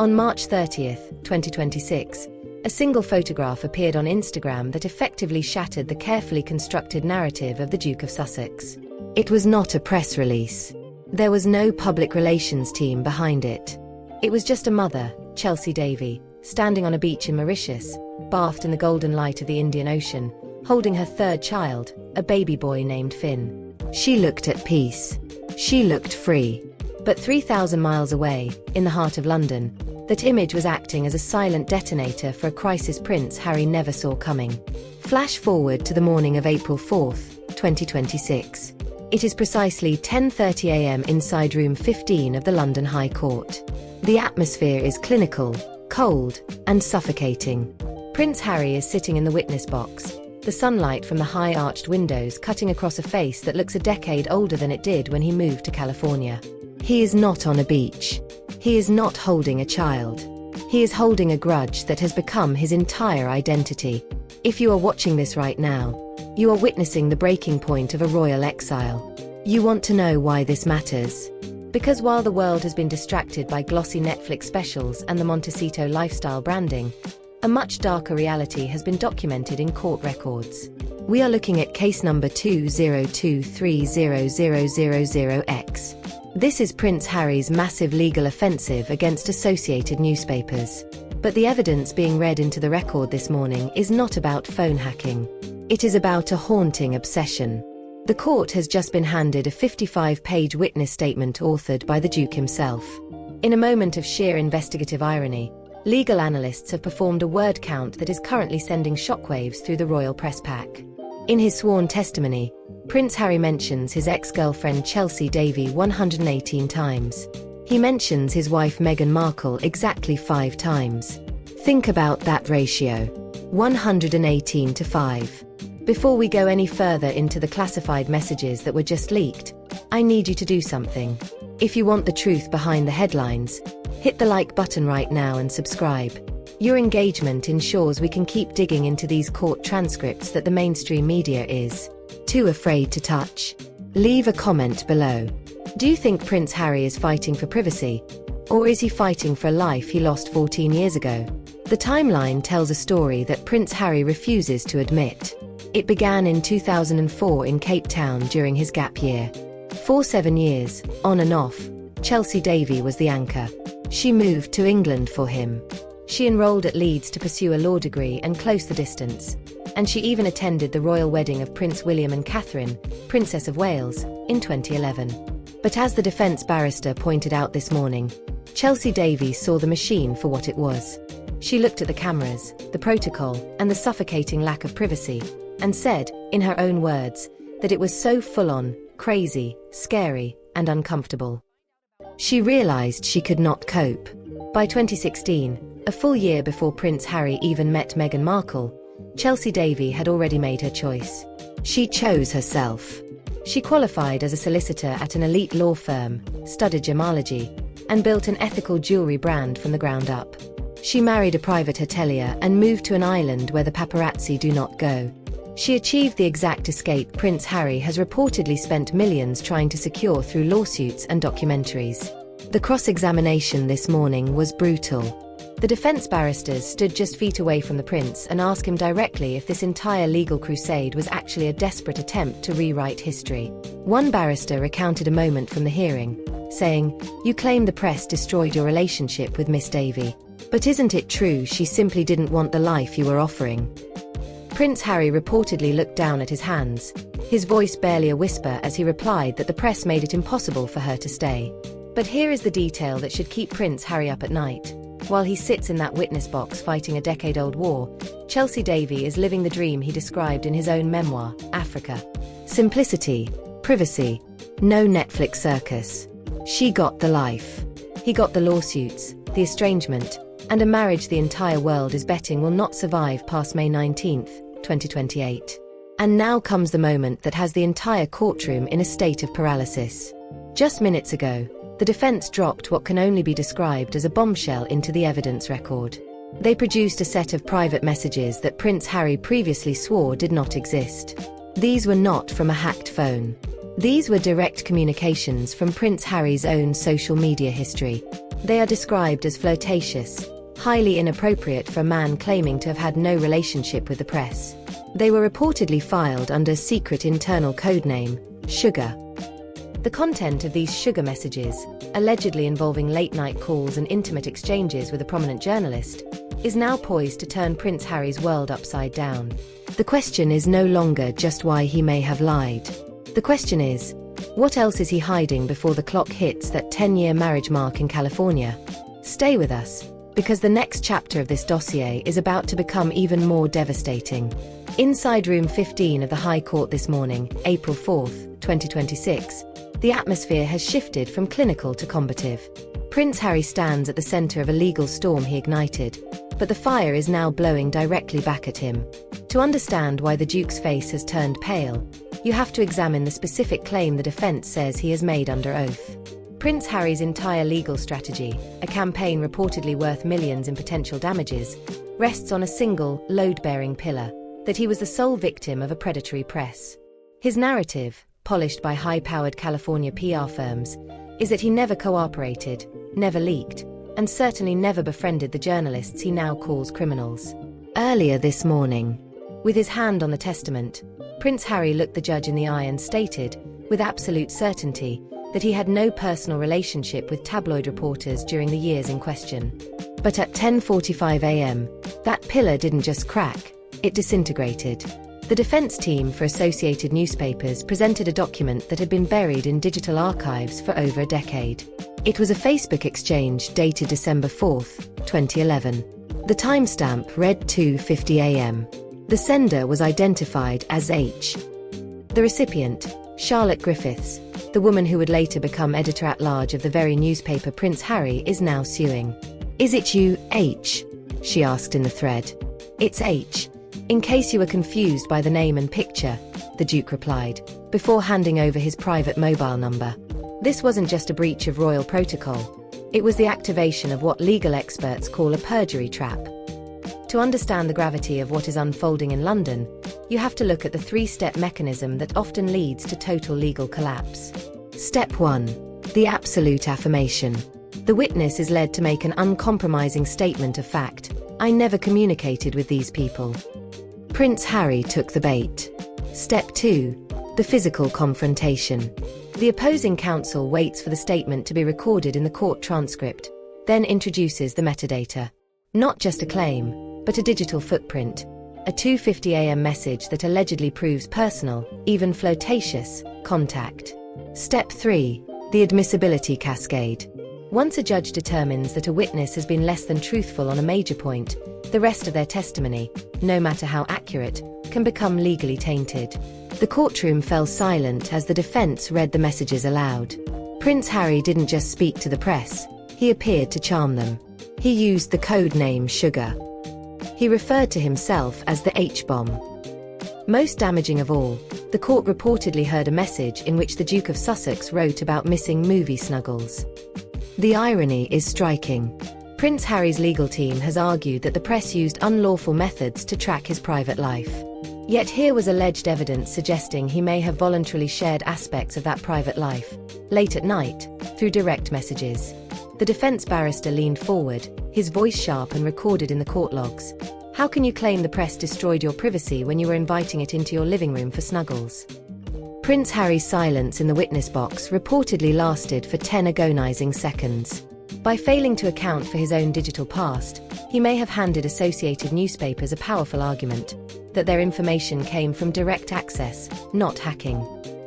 On March 30th, 2026, a single photograph appeared on Instagram that effectively shattered the carefully constructed narrative of the Duke of Sussex. It was not a press release. There was no public relations team behind it. It was just a mother, Chelsy Davy, standing on a beach in Mauritius, bathed in the golden light of the Indian Ocean, holding her third child, a baby boy named Finn. She looked at peace. She looked free. But 3,000 miles away, in the heart of London, that image was acting as a silent detonator for a crisis Prince Harry never saw coming. Flash forward to the morning of April 4th, 2026. It is precisely 10:30 a.m. inside room 15 of the London High Court. The atmosphere is clinical, cold, and suffocating. Prince Harry is sitting in the witness box, the sunlight from the high-arched windows cutting across a face that looks a decade older than it did when he moved to California. He is not on a beach. He is not holding a child. He is holding a grudge that has become his entire identity. If you are watching this right now, you are witnessing the breaking point of a royal exile. You want to know why this matters? Because while the world has been distracted by glossy Netflix specials and the Montecito lifestyle branding, a much darker reality has been documented in court records. We are looking at case number 20230000X. This is Prince Harry's massive legal offensive against associated newspapers. But the evidence being read into the record this morning is not about phone hacking. It is about a haunting obsession. The court has just been handed a 55-page witness statement authored by the Duke himself. In a moment of sheer investigative irony, legal analysts have performed a word count that is currently sending shockwaves through the royal press pack. In his sworn testimony, Prince Harry mentions his ex-girlfriend Chelsy Davy 118 times. He mentions his wife Meghan Markle exactly 5 times. Think about that ratio. 118 to 5. Before we go any further into the classified messages that were just leaked, I need you to do something. If you want the truth behind the headlines, hit the like button right now and subscribe. Your engagement ensures we can keep digging into these court transcripts that the mainstream media is too afraid to touch. Leave a comment below. Do you think Prince Harry is fighting for privacy? Or is he fighting for a life he lost 14 years ago? The timeline tells a story that Prince Harry refuses to admit. It began in 2004 in Cape Town during his gap year. For 7 years, on and off, Chelsy Davy was the anchor. She moved to England for him. She enrolled at Leeds to pursue a law degree and close the distance. And she even attended the royal wedding of Prince William and Catherine, Princess of Wales, in 2011. But as the defence barrister pointed out this morning, Chelsy Davy saw the machine for what it was. She looked at the cameras, the protocol, and the suffocating lack of privacy, and said, in her own words, that it was so full-on, crazy, scary, and uncomfortable. She realised she could not cope. By 2016, a full year before Prince Harry even met Meghan Markle, Chelsy Davy had already made her choice. She chose herself. She qualified as a solicitor at an elite law firm, studied gemology, and built an ethical jewelry brand from the ground up. She married a private hotelier and moved to an island where the paparazzi do not go. She achieved the exact escape Prince Harry has reportedly spent millions trying to secure through lawsuits and documentaries. The cross-examination this morning was brutal. The defense barristers stood just feet away from the prince and asked him directly if this entire legal crusade was actually a desperate attempt to rewrite history. One barrister recounted a moment from the hearing, saying, "You claim the press destroyed your relationship with Miss Davy. But isn't it true she simply didn't want the life you were offering?" Prince Harry reportedly looked down at his hands, his voice barely a whisper as he replied that the press made it impossible for her to stay. But here is the detail that should keep Prince Harry up at night. While he sits in that witness box fighting a decade-old war, Chelsy Davy is living the dream he described in his own memoir, Africa. Simplicity, privacy, no Netflix circus. She got the life. He got the lawsuits, the estrangement, and a marriage the entire world is betting will not survive past May 19th, 2028. And now comes the moment that has the entire courtroom in a state of paralysis. Just minutes ago, the defense dropped what can only be described as a bombshell into the evidence record. They produced a set of private messages that Prince Harry previously swore did not exist. These were not from a hacked phone. These were direct communications from Prince Harry's own social media history. They are described as flirtatious, highly inappropriate for a man claiming to have had no relationship with the press. They were reportedly filed under a secret internal codename, Sugar. The content of these sugar messages, allegedly involving late-night calls and intimate exchanges with a prominent journalist, is now poised to turn Prince Harry's world upside down. The question is no longer just why he may have lied. The question is, what else is he hiding before the clock hits that 10-year marriage mark in California? Stay with us, because the next chapter of this dossier is about to become even more devastating. Inside Room 15 of the High Court this morning, April 4th, 2026, the atmosphere has shifted from clinical to combative. Prince Harry stands at the center of a legal storm he ignited, but the fire is now blowing directly back at him. To understand why the Duke's face has turned pale, you have to examine the specific claim the defense says he has made under oath. Prince Harry's entire legal strategy, a campaign reportedly worth millions in potential damages, rests on a single, load-bearing pillar: that he was the sole victim of a predatory press. His narrative, polished by high-powered California PR firms, is that he never cooperated, never leaked, and certainly never befriended the journalists he now calls criminals. Earlier this morning, with his hand on the testament, Prince Harry looked the judge in the eye and stated, with absolute certainty, that he had no personal relationship with tabloid reporters during the years in question. But at 10:45 a.m., that pillar didn't just crack, it disintegrated. The defense team for Associated Newspapers presented a document that had been buried in digital archives for over a decade. It was a Facebook exchange dated December 4th, 2011. The timestamp read 2:50 a.m. The sender was identified as H. The recipient, Charlotte Griffiths, the woman who would later become editor-at-large of the very newspaper Prince Harry, is now suing. "Is it you, H?" she asked in the thread. "It's H. In case you were confused by the name and picture," the Duke replied, before handing over his private mobile number. This wasn't just a breach of royal protocol. It was the activation of what legal experts call a perjury trap. To understand the gravity of what is unfolding in London, you have to look at the three-step mechanism that often leads to total legal collapse. Step 1. The absolute affirmation. The witness is led to make an uncompromising statement of fact: "I never communicated with these people." Prince Harry took the bait. Step 2. The physical confrontation. The opposing counsel waits for the statement to be recorded in the court transcript, then introduces the metadata. Not just a claim, but a digital footprint. A 2:50 a.m. message that allegedly proves personal, even flirtatious, contact. Step 3. The admissibility cascade. Once a judge determines that a witness has been less than truthful on a major point, the rest of their testimony, no matter how accurate, can become legally tainted. The courtroom fell silent as the defense read the messages aloud. Prince Harry didn't just speak to the press, he appeared to charm them. He used the code name Sugar. He referred to himself as the H-bomb. Most damaging of all, the court reportedly heard a message in which the Duke of Sussex wrote about missing movie snuggles. The irony is striking. Prince Harry's legal team has argued that the press used unlawful methods to track his private life. Yet here was alleged evidence suggesting he may have voluntarily shared aspects of that private life, late at night, through direct messages. The defense barrister leaned forward, his voice sharp and recorded in the court logs. "How can you claim the press destroyed your privacy when you were inviting it into your living room for snuggles?" Prince Harry's silence in the witness box reportedly lasted for 10 agonizing seconds. By failing to account for his own digital past, he may have handed Associated Newspapers a powerful argument that their information came from direct access, not hacking.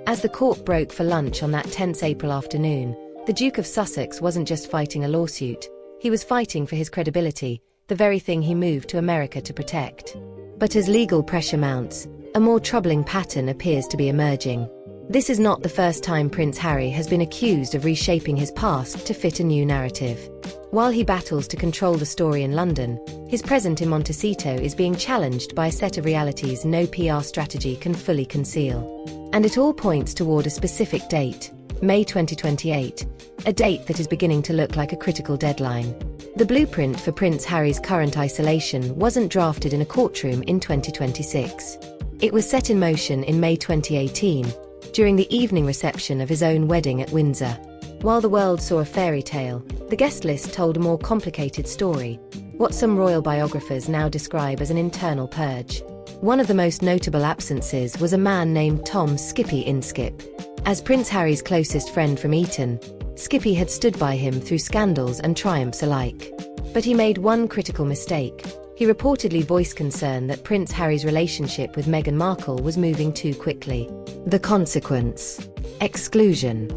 As the court broke for lunch on that tense April afternoon, the Duke of Sussex wasn't just fighting a lawsuit, he was fighting for his credibility, the very thing he moved to America to protect. But as legal pressure mounts, a more troubling pattern appears to be emerging. This is not the first time Prince Harry has been accused of reshaping his past to fit a new narrative. While he battles to control the story in London, his presence in Montecito is being challenged by a set of realities no PR strategy can fully conceal. And it all points toward a specific date, May 2028, a date that is beginning to look like a critical deadline. The blueprint for Prince Harry's current isolation wasn't drafted in a courtroom in 2026. It was set in motion in May 2018, during the evening reception of his own wedding at Windsor. While the world saw a fairy tale, the guest list told a more complicated story, what some royal biographers now describe as an internal purge. One of the most notable absences was a man named Tom Skippy Inskip. As Prince Harry's closest friend from Eton, Skippy had stood by him through scandals and triumphs alike. But he made one critical mistake. He reportedly voiced concern that Prince Harry's relationship with Meghan Markle was moving too quickly. The consequence: exclusion.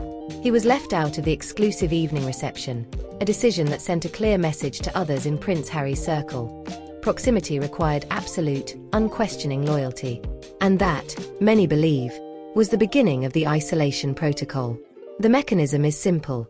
He was left out of the exclusive evening reception, a decision that sent a clear message to others in Prince Harry's circle. Proximity required absolute, unquestioning loyalty. And that, many believe, was the beginning of the isolation protocol. The mechanism is simple: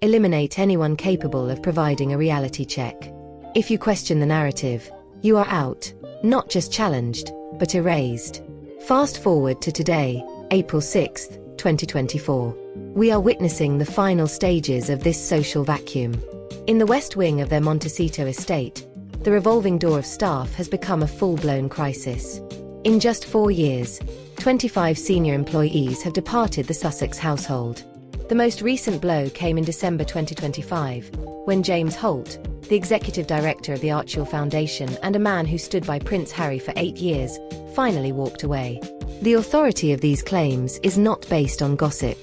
eliminate anyone capable of providing a reality check. If you question the narrative, you are out, not just challenged, but erased. Fast forward to today, April 6, 2024. We are witnessing the final stages of this social vacuum. In the West Wing of their Montecito estate, the revolving door of staff has become a full-blown crisis. In just 4 years, 25 senior employees have departed the Sussex household. The most recent blow came in December 2025, when James Holt, the executive director of the Archewell Foundation and a man who stood by Prince Harry for 8 years, finally walked away. The authority of these claims is not based on gossip.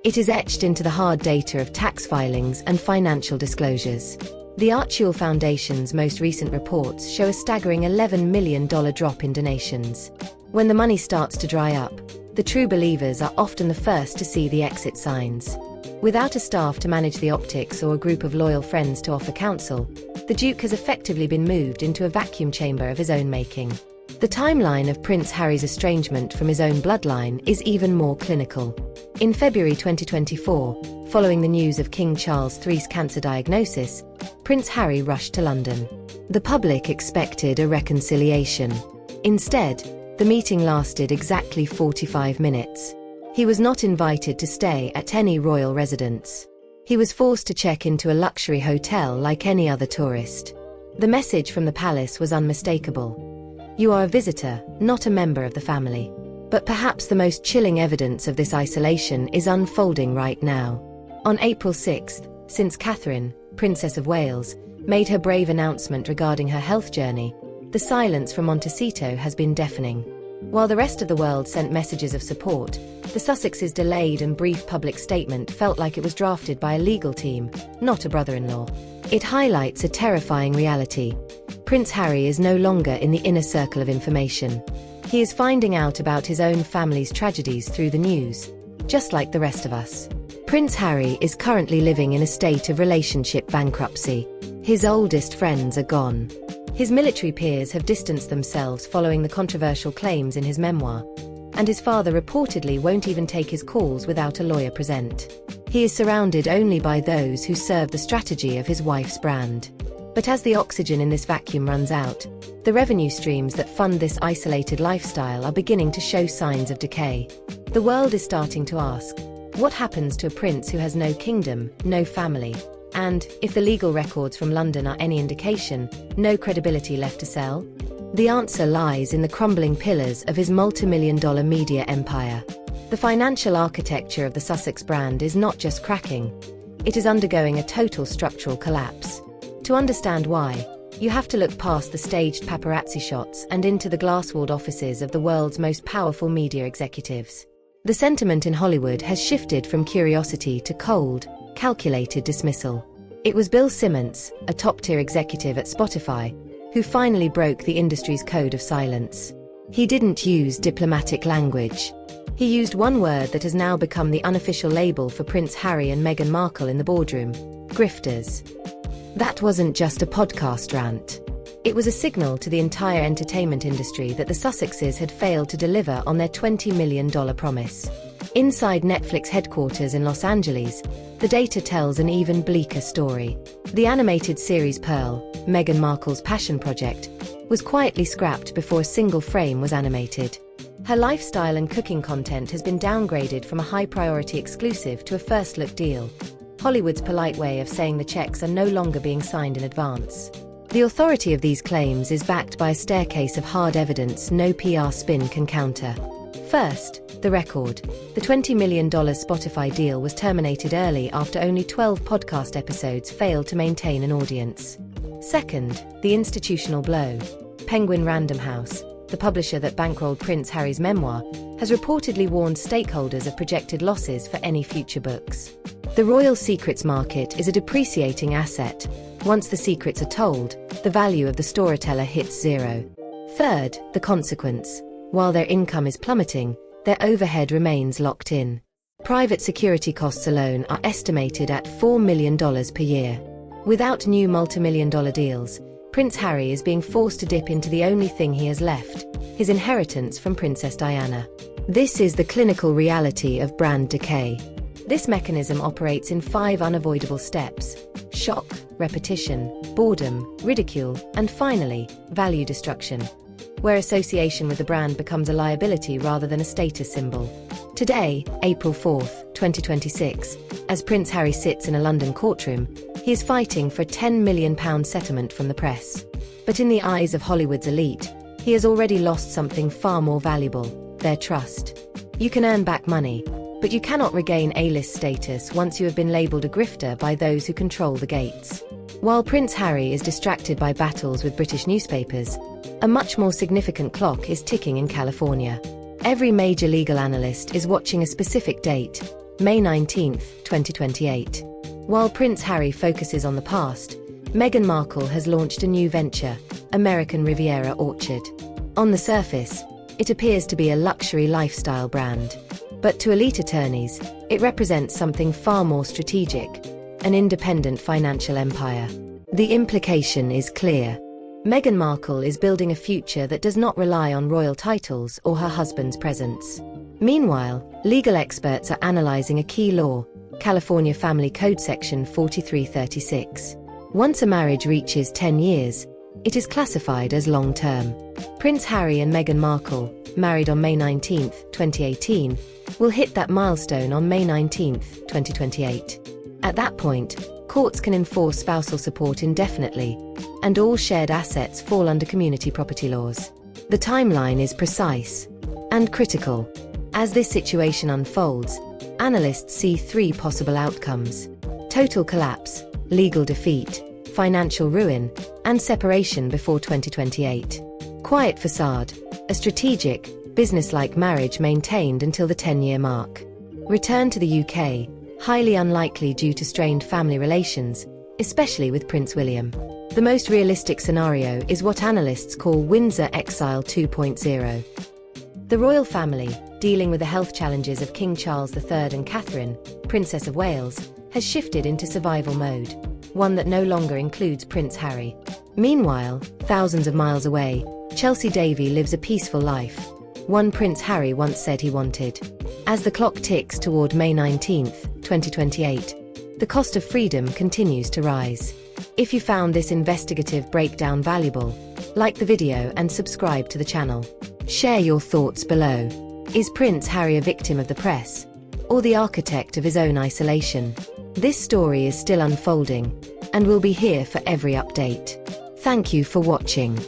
It is etched into the hard data of tax filings and financial disclosures. The Archewell Foundation's most recent reports show a staggering $11 million drop in donations. When the money starts to dry up, the true believers are often the first to see the exit signs. Without a staff to manage the optics or a group of loyal friends to offer counsel, the Duke has effectively been moved into a vacuum chamber of his own making. The timeline of Prince Harry's estrangement from his own bloodline is even more clinical. In February 2024, following the news of King Charles III's cancer diagnosis, Prince Harry rushed to London. The public expected a reconciliation. Instead, the meeting lasted exactly 45 minutes. He was not invited to stay at any royal residence. He was forced to check into a luxury hotel like any other tourist. The message from the palace was unmistakable: you are a visitor, not a member of the family. But perhaps the most chilling evidence of this isolation is unfolding right now. On April 6th, since Catherine, Princess of Wales, made her brave announcement regarding her health journey, the silence from Montecito has been deafening. While the rest of the world sent messages of support, the Sussexes' delayed and brief public statement felt like it was drafted by a legal team, not a brother-in-law. It highlights a terrifying reality. Prince Harry is no longer in the inner circle of information. He is finding out about his own family's tragedies through the news, just like the rest of us. Prince Harry is currently living in a state of relationship bankruptcy. His oldest friends are gone. His military peers have distanced themselves following the controversial claims in his memoir, and his father reportedly won't even take his calls without a lawyer present. He is surrounded only by those who serve the strategy of his wife's brand. But as the oxygen in this vacuum runs out, the revenue streams that fund this isolated lifestyle are beginning to show signs of decay. The world is starting to ask, what happens to a prince who has no kingdom, no family, and, if the legal records from London are any indication, no credibility left to sell? The answer lies in the crumbling pillars of his multi-million-dollar media empire. The financial architecture of the Sussex brand is not just cracking, it is undergoing a total structural collapse. To understand why, you have to look past the staged paparazzi shots and into the glass-walled offices of the world's most powerful media executives. The sentiment in Hollywood has shifted from curiosity to cold, calculated dismissal. It was Bill Simmons, a top-tier executive at Spotify, who finally broke the industry's code of silence. He didn't use diplomatic language. He used one word that has now become the unofficial label for Prince Harry and Meghan Markle in the boardroom: grifters. That wasn't just a podcast rant. It was a signal to the entire entertainment industry that the Sussexes had failed to deliver on their $20 million promise. Inside Netflix headquarters in Los Angeles, the data tells an even bleaker story. The animated series Pearl, Meghan Markle's passion project, was quietly scrapped before a single frame was animated. Her lifestyle and cooking content has been downgraded from a high-priority exclusive to a first-look deal. Hollywood's polite way of saying the checks are no longer being signed in advance. The authority of these claims is backed by a staircase of hard evidence no PR spin can counter. First, the record. The $20 million Spotify deal was terminated early after only 12 podcast episodes failed to maintain an audience. Second, the institutional blow. Penguin Random House, the publisher that bankrolled Prince Harry's memoir, has reportedly warned stakeholders of projected losses for any future books. The royal secrets market is a depreciating asset. Once the secrets are told, the value of the storyteller hits zero. Third, the consequence. While their income is plummeting, their overhead remains locked in. Private security costs alone are estimated at $4 million per year. Without new multi-million-dollar deals, Prince Harry is being forced to dip into the only thing he has left, his inheritance from Princess Diana. This is the clinical reality of brand decay. This mechanism operates in 5 unavoidable steps: shock, repetition, boredom, ridicule, and finally, value destruction, where association with the brand becomes a liability rather than a status symbol. Today, April 4th, 2026, as Prince Harry sits in a London courtroom, he is fighting for a £10 million settlement from the press. But in the eyes of Hollywood's elite, he has already lost something far more valuable: their trust. You can earn back money, but you cannot regain A-list status once you have been labelled a grifter by those who control the gates. While Prince Harry is distracted by battles with British newspapers, a much more significant clock is ticking in California. Every major legal analyst is watching a specific date, May 19, 2028. While Prince Harry focuses on the past, Meghan Markle has launched a new venture, American Riviera Orchard. On the surface, it appears to be a luxury lifestyle brand. But to elite attorneys, it represents something far more strategic: an independent financial empire. The implication is clear. Meghan Markle is building a future that does not rely on royal titles or her husband's presence. Meanwhile, legal experts are analyzing a key law, California Family Code Section 4336. Once a marriage reaches 10 years, it is classified as long-term. Prince Harry and Meghan Markle, married on May 19, 2018, will hit that milestone on May 19, 2028. At that point, courts can enforce spousal support indefinitely, and all shared assets fall under community property laws. The timeline is precise and critical. As this situation unfolds, analysts see 3 possible outcomes: total collapse, legal defeat, financial ruin, and separation before 2028. Quiet facade, a strategic, businesslike marriage maintained until the 10-year mark. Return to the UK, highly unlikely due to strained family relations, especially with Prince William. The most realistic scenario is what analysts call Windsor Exile 2.0. The royal family, dealing with the health challenges of King Charles III and Catherine, Princess of Wales, has shifted into survival mode, one that no longer includes Prince Harry. Meanwhile, thousands of miles away, Chelsy Davy lives a peaceful life, one Prince Harry once said he wanted. As the clock ticks toward May 19, 2028, the cost of freedom continues to rise. If you found this investigative breakdown valuable, like the video and subscribe to the channel. Share your thoughts below. Is Prince Harry a victim of the press, or the architect of his own isolation? This story is still unfolding, and we'll be here for every update. Thank you for watching.